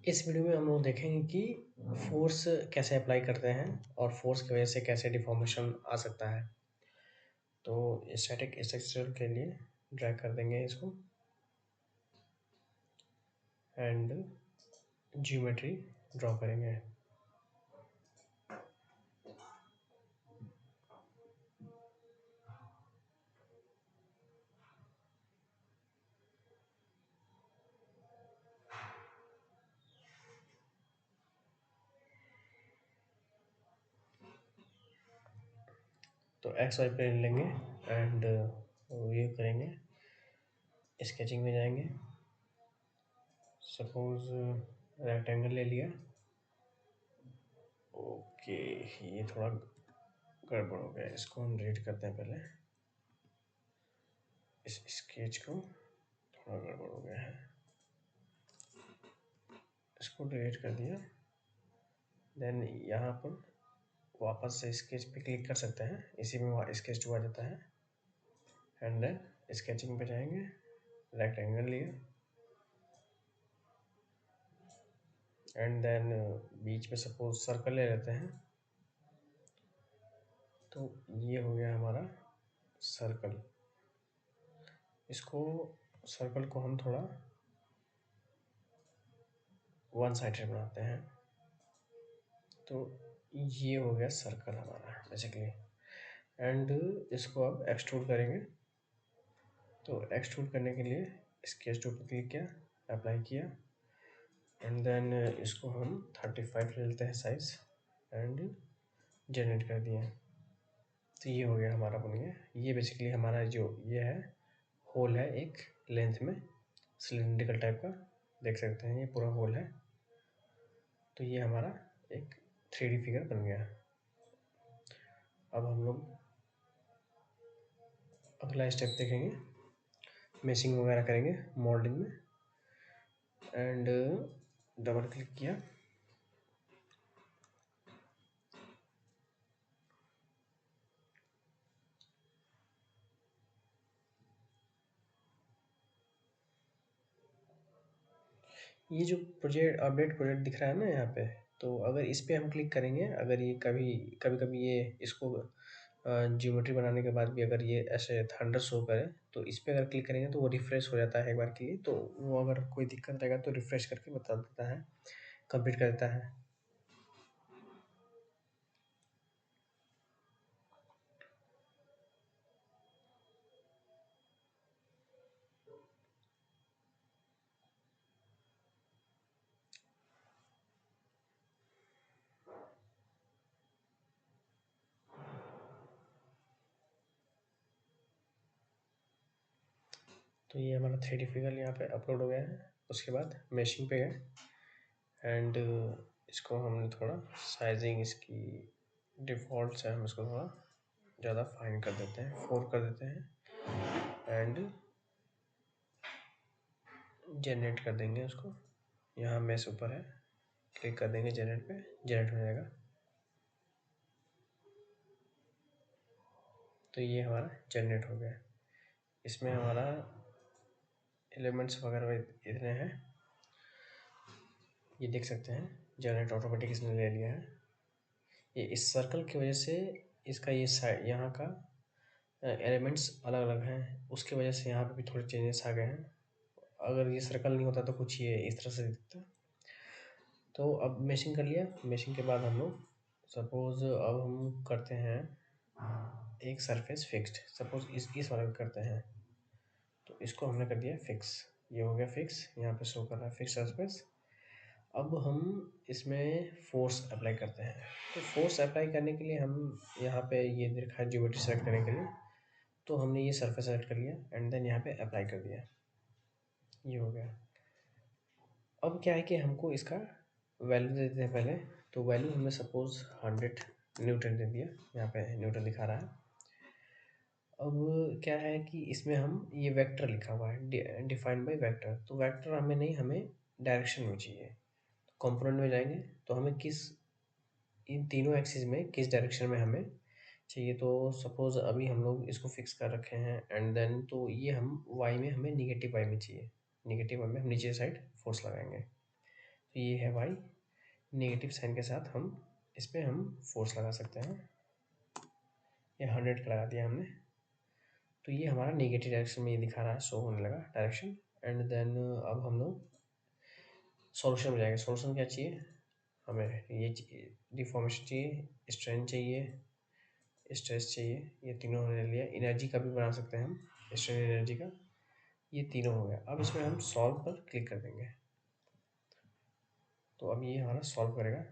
इस वीडियो में हम लोग देखेंगे कि फोर्स कैसे अप्लाई करते हैं और फोर्स की वजह से कैसे डिफॉर्मेशन आ सकता है। तो स्टैटिक स्ट्रक्चर के लिए ड्रैग कर देंगे इसको एंड ज्योमेट्री ड्रॉ करेंगे। तो एक्स वाई प्लेन लेंगे एंड ये करेंगे, स्केचिंग में जाएंगे। सपोज रेक्टेंगल ले लिया। ओके, ये थोड़ा गड़बड़ हो गया, इसको हम रीड करते हैं पहले। इस स्केच को थोड़ा गड़बड़ हो गया है, इसको डिलीट कर दिया। देन यहाँ पर वापस से स्केच पे क्लिक कर सकते हैं, इसी में स्केच टू आ जाता है। एंड देन स्केचिंग पे जाएंगे, रेक्टेंगल लिया एंड देन बीच में सपोज सर्कल ले लेते हैं। तो ये हो गया हमारा सर्कल। इसको सर्कल को हम थोड़ा वन साइडेड बनाते हैं। तो ये हो गया सर्कल हमारा बेसिकली। एंड इसको अब एक्सट्रूड करेंगे। तो एक्सट्रूड करने के लिए स्केच टू पर क्लिक किया, अप्लाई किया एंड देन इसको हम 35 ले लेते हैं साइज एंड जनरेट कर दिए। तो ये हो गया हमारा, बन गया। ये बेसिकली हमारा जो ये है होल है एक लेंथ में, सिलिंड्रिकल टाइप का, देख सकते हैं ये पूरा होल है। तो ये हमारा एक 3D फिगर बन गया। अब हम लोग अगला स्टेप देखेंगे, मेशिंग वगैरह करेंगे मोल्डिंग में। एंड डबल क्लिक किया, ये जो प्रोजेक्ट अपडेट प्रोजेक्ट दिख रहा है ना यहाँ पे, तो अगर इस पे हम क्लिक करेंगे, अगर ये कभी कभी ये इसको ज्योमेट्री बनाने के बाद भी अगर ये ऐसे थंडर शो करे, तो इस पे अगर क्लिक करेंगे तो वो रिफ्रेश हो जाता है एक बार के लिए। तो वो अगर कोई दिक्कत रहेगा तो रिफ्रेश करके बता देता है, कंप्लीट कर देता है। तो ये हमारा 3D फिगर यहाँ पे अपलोड हो गया है। उसके बाद मेशिंग पे गए एंड इसको हमने थोड़ा साइजिंग इसकी डिफ़ॉल्ट से हम इसको थोड़ा ज़्यादा फाइन कर देते हैं, 4 कर देते हैं एंड जनरेट कर देंगे उसको। यहाँ मैश ऊपर है, क्लिक कर देंगे जनरेट पे, जनरेट हो जाएगा। तो ये हमारा जनरेट हो गया। इसमें हमारा एलिमेंट्स वगैरह इतने हैं, ये देख सकते हैं, जनरेट ऑटोमेटिक इसने ले लिया है। ये इस सर्कल की वजह से इसका ये साइड यहाँ का एलिमेंट्स अलग अलग हैं, उसकी वजह से यहाँ पे भी थोड़े चेंजेस आ गए हैं। अगर ये सर्कल नहीं होता तो कुछ ये इस तरह से दिखता। तो अब मेशिंग कर लिया। मेशिंग के बाद हम लोग सपोज अब हम करते हैं एक सरफेस फिक्स्ड, सपोज इस वाले को करते हैं। तो इसको हमने कर दिया फिक्स, ये हो गया फिक्स, यहाँ पे शो कर रहा है फिक्स सरफेस। अब हम इसमें फोर्स अप्लाई करते हैं। तो फोर्स अप्लाई करने के लिए हम यहाँ पे ये देखा है ज्योमेट्री सेलेक्ट करने के लिए, तो हमने ये सरफेस सेलेक्ट कर लिया एंड देन यहाँ पे अप्लाई कर दिया, ये हो गया। अब क्या है कि हमको इसका वैल्यू दे देते हैं पहले। तो वैल्यू हमने सपोज 100 न्यूटन दे दिया, यहाँ पे न्यूटन दिखा रहा है। अब क्या है कि इसमें हम ये वेक्टर लिखा हुआ है, डिफाइंड बाय वेक्टर। तो वेक्टर हमें नहीं, हमें डायरेक्शन में चाहिए। कंपोनेंट में जाएंगे तो हमें किस, इन तीनों एक्सिस में किस डायरेक्शन में हमें चाहिए। तो सपोज अभी हम लोग इसको फिक्स कर रखे हैं एंड देन तो ये हम वाई में, हमें निगेटिव वाई में चाहिए। निगेटिव वाई में हम नीचे साइड फोर्स लगाएंगे। तो ये है वाई, नेगेटिव साइन के साथ हम इस पर हम फोर्स लगा सकते हैं। ये 100 का लगा दिया हमने। तो ये हमारा नेगेटिव डायरेक्शन में ये दिखा रहा है, शो होने लगा डायरेक्शन। एंड देन अब हम लोग सॉल्यूशन में जाएंगे। सॉल्यूशन क्या चाहिए हमें, ये डिफॉर्मेशन चाहिए, स्ट्रेन चाहिए, स्ट्रेस चाहिए, ये तीनों हमने लिया। एनर्जी का भी बना सकते हैं हम, स्ट्रेन एनर्जी का, ये तीनों हो गया। अब इसमें हम सॉल्व पर क्लिक कर देंगे। तो अब ये हमारा सॉल्व करेगा।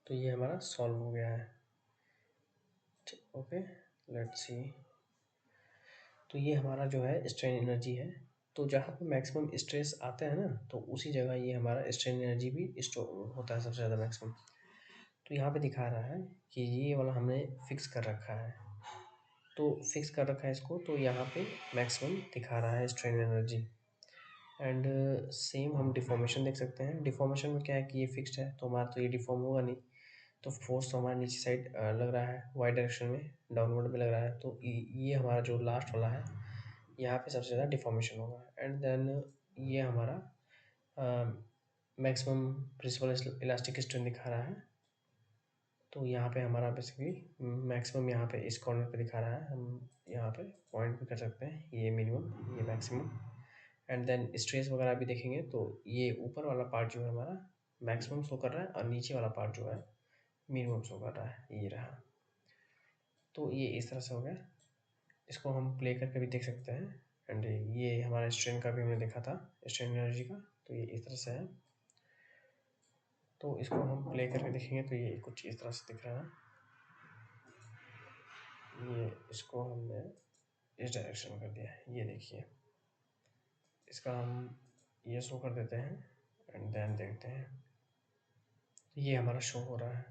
तो ये हमारा सॉल्व हो गया है। Okay, let's see. तो ये हमारा जो है स्ट्रेन एनर्जी है। तो जहाँ पे मैक्सिमम स्ट्रेस आता है ना, तो उसी जगह ये हमारा स्ट्रेन एनर्जी भी स्टोर होता है सबसे ज़्यादा मैक्सिमम। तो यहाँ पे दिखा रहा है कि ये वाला हमने फिक्स कर रखा है। तो फिक्स कर रखा है इसको, तो यहाँ पे मैक्सिमम दिखा रहा है स्ट्रेन एनर्जी। एंड सेम हम डिफॉर्मेशन देख सकते हैं। डिफॉर्मेशन में क्या है कि ये फिक्स्ड है, तो हमारा तो ये डिफॉर्म होगा नहीं। तो फोर्स तो हमारा नीचे साइड लग रहा है, वाई डायरेक्शन में, डाउनवर्ड में लग रहा है। तो ये हमारा जो लास्ट वाला है, यहाँ पे सबसे ज़्यादा डिफॉर्मेशन होगा। एंड देन ये हमारा मैक्सिमम प्रिंसिपल इलास्टिक स्ट्रेन दिखा रहा है। तो यहाँ पे हमारा बेसिकली मैक्सिमम यहाँ पे इस कॉर्नर पे दिखा रहा है। हम यहाँ पे पॉइंट भी कर सकते हैं, ये मिनिमम, ये मैक्सिमम। एंड देन स्ट्रेस वगैरह भी देखेंगे तो ये ऊपर वाला पार्ट जो है हमारा मैक्सिमम शो कर रहा है, और नीचे वाला पार्ट जो है मिनिमम शो कर रहा है, ये रहा। तो ये इस तरह से हो गया। इसको हम प्ले करके भी देख सकते हैं। एंड ये हमारा स्ट्रेन का भी हमने देखा था, स्ट्रेन एनर्जी का। तो ये इस तरह से है। तो इसको हम प्ले करके देखेंगे तो ये कुछ इस तरह से दिख रहा है। ये इसको हमने इस डायरेक्शन में कर दिया है, ये देखिए। इसका हम ये शो कर देते हैं एंड देन देखते हैं। ये हमारा शो हो रहा है।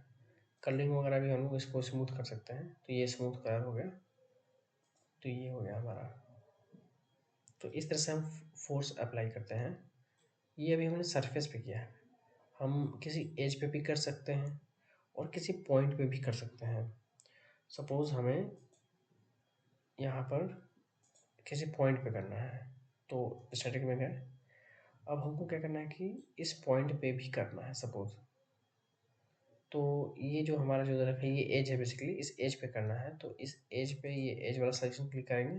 कलरिंग वगैरह भी हम लोग इसको स्मूथ कर सकते हैं। तो ये स्मूथ कलर हो गया। तो ये हो गया हमारा। तो इस तरह से हम फोर्स अप्लाई करते हैं। ये अभी हमने सरफेस पे किया है। हम किसी एज पे भी कर सकते हैं और किसी पॉइंट पे भी कर सकते हैं। सपोज़ हमें यहाँ पर किसी पॉइंट पे करना है, तो स्टैटिक में गए। अब हमको क्या करना है कि इस पॉइंट पे भी करना है सपोज़। तो ये जो हमारा जो तरफ है, ये एज है बेसिकली, इस एज पे करना है। तो इस एज पे, ये एज वाला सेलेक्शन क्लिक करेंगे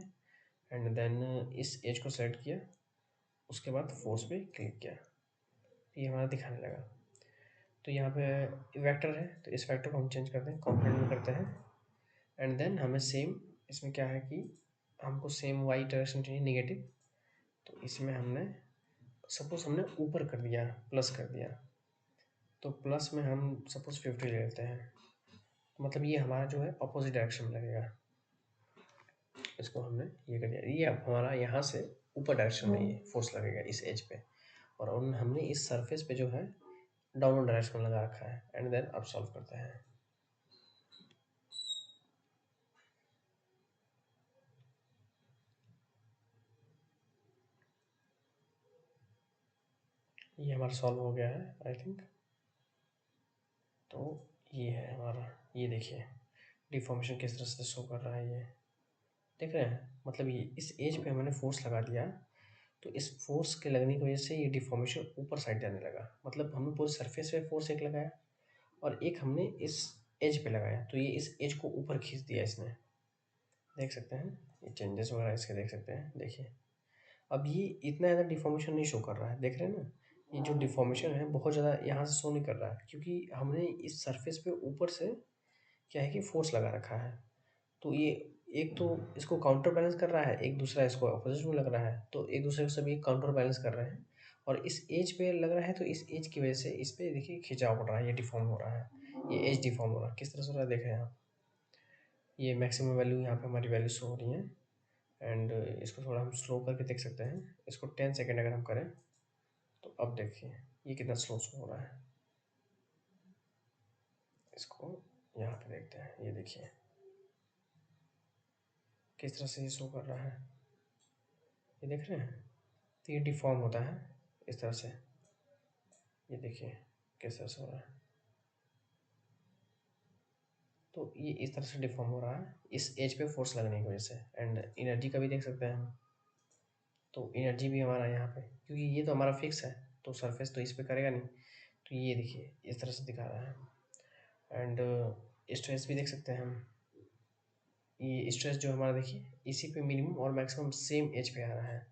एंड देन इस एज को सेलेक्ट किया, उसके बाद फोर्स पे क्लिक किया, ये हमारा दिखाने लगा। तो यहाँ पे वेक्टर है, तो इस वेक्टर को हम चेंज करते हैं, कंपोनेंट में करते हैं। एंड देन हमें सेम, इसमें क्या है कि हमको सेम वाई डायरेक्शन चाहिए, नेगेटिव। तो इसमें हमने सपोज हमने ऊपर कर दिया, प्लस कर दिया, तो प्लस में हम सपोज 50 ले लेते हैं। मतलब ये हमारा जो है अपोजिट डायरेक्शन में लगेगा। इसको हमने ये कर दिया, ये अब हमारा यहाँ से ऊपर डायरेक्शन में ये फोर्स लगेगा इस एज पे। और हमने इस सरफेस पे जो है डाउनवर्ड डायरेक्शन में लगा रखा है। एंड देन अब सॉल्व करते हैं। ये हमारा सॉल्व हो गया है आई थिंक। तो ये है हमारा, ये देखिए डिफॉर्मेशन किस तरह से शो कर रहा है, ये देख रहे हैं। मतलब ये इस एज पे मैंने फोर्स लगा दिया, तो इस फोर्स के लगने की वजह से ये डिफॉर्मेशन ऊपर साइड जाने लगा। मतलब हमने पूरे सरफेस पे फोर्स एक लगाया और एक हमने इस एज पे लगाया, तो ये इस एज को ऊपर खींच दिया इसने। देख सकते हैं ये चेंजेस वगैरह इसके, देख सकते हैं। देखिए अब ये इतना ज़्यादा डिफॉर्मेशन नहीं शो कर रहा है, देख रहे हैं ना। ये जो डिफॉर्मेशन है बहुत ज़्यादा यहाँ से शो नहीं कर रहा है, क्योंकि हमने इस सरफेस पे ऊपर से क्या है कि फोर्स लगा रखा है। तो ये एक तो इसको काउंटर बैलेंस कर रहा है, एक दूसरा इसको अपोजिट में लग रहा है। तो एक दूसरे को सभी काउंटर बैलेंस कर रहे हैं। और इस एज पे लग रहा है, तो इस एज की वजह से इस पे देखिए खिंचाव पड़ रहा है, ये डिफॉर्म हो रहा है, ये एज डिफॉर्म हो रहा है। किस तरह से हो रहा है देख रहे हैं आप। ये मैक्सिमम वैल्यू यहाँ पे हमारी वैल्यू शो हो रही है। एंड इसको थोड़ा हम स्लो करके देख सकते हैं। इसको 10 सेकेंड अगर हम करें, तो अब देखिए ये कितना स्लो शो हो रहा है। इसको यहाँ पे देखते हैं, ये देखिए किस तरह से ये शो कर रहा है, ये देख रहे हैं। तो ये डिफॉर्म होता है इस तरह से, ये देखिए किस तरह से हो रहा है। तो ये इस तरह से डिफ़ॉर्म हो रहा है इस एज पे फोर्स लगने की वजह से। एंड एनर्जी का भी देख सकते हैं हम, तो एनर्जी भी हमारा यहाँ पे, क्योंकि ये तो हमारा फिक्स है तो सरफेस तो इस पे करेगा नहीं, तो ये देखिए इस तरह से दिखा रहा है। एंड स्ट्रेस भी देख सकते हैं हम, ये स्ट्रेस जो हमारा देखिए इसी पे मिनिमम और मैक्सिमम सेम एज पे आ रहा है,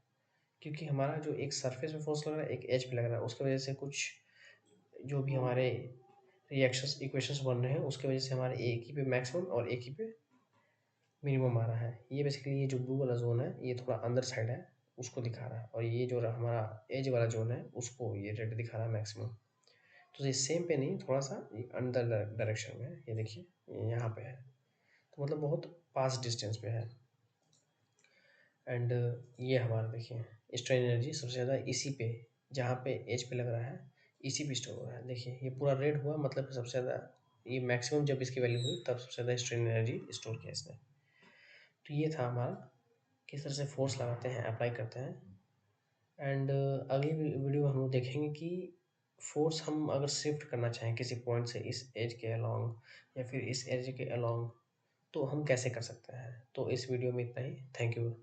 क्योंकि हमारा जो एक सरफेस पे फोर्स लग रहा है एक एज पे लग रहा है, उसकी वजह से कुछ जो भी हमारे रिएक्शंस इक्वेशंस बन रहे हैं उसकी वजह से हमारे एक ही पे मैक्सिमम और एक ही पे मिनिमम आ रहा है। ये बेसिकली ये जो ब्लू वाला जोन है ये थोड़ा अंदर साइड है उसको दिखा रहा है, और ये जो हमारा एज वाला जोन है उसको ये रेड दिखा रहा है मैक्सिमम। तो ये सेम पे नहीं, थोड़ा सा अंदर डायरेक्शन में है, ये देखिए ये यहाँ पे है, तो मतलब बहुत पास डिस्टेंस पे है। एंड ये हमारा देखिए स्ट्रेन एनर्जी सबसे ज़्यादा इसी पे, जहाँ पे एज पे लग रहा है इसी पे स्टोर हो रहा है। देखिए ये पूरा रेड हुआ मतलब सबसे ज़्यादा ये मैक्सिमम जब इसकी वैल्यू हुई तब सबसे ज़्यादा स्ट्रेन एनर्जी स्टोर किया इसने। तो ये था हमारा किस तरह से फोर्स लगाते हैं अप्लाई करते हैं। एंड अगली वीडियो में हम लोग देखेंगे कि फोर्स हम अगर शिफ्ट करना चाहें किसी पॉइंट से इस एज के अलोंग या फिर इस एज के अलोंग तो हम कैसे कर सकते हैं। तो इस वीडियो में इतना ही, थैंक यू।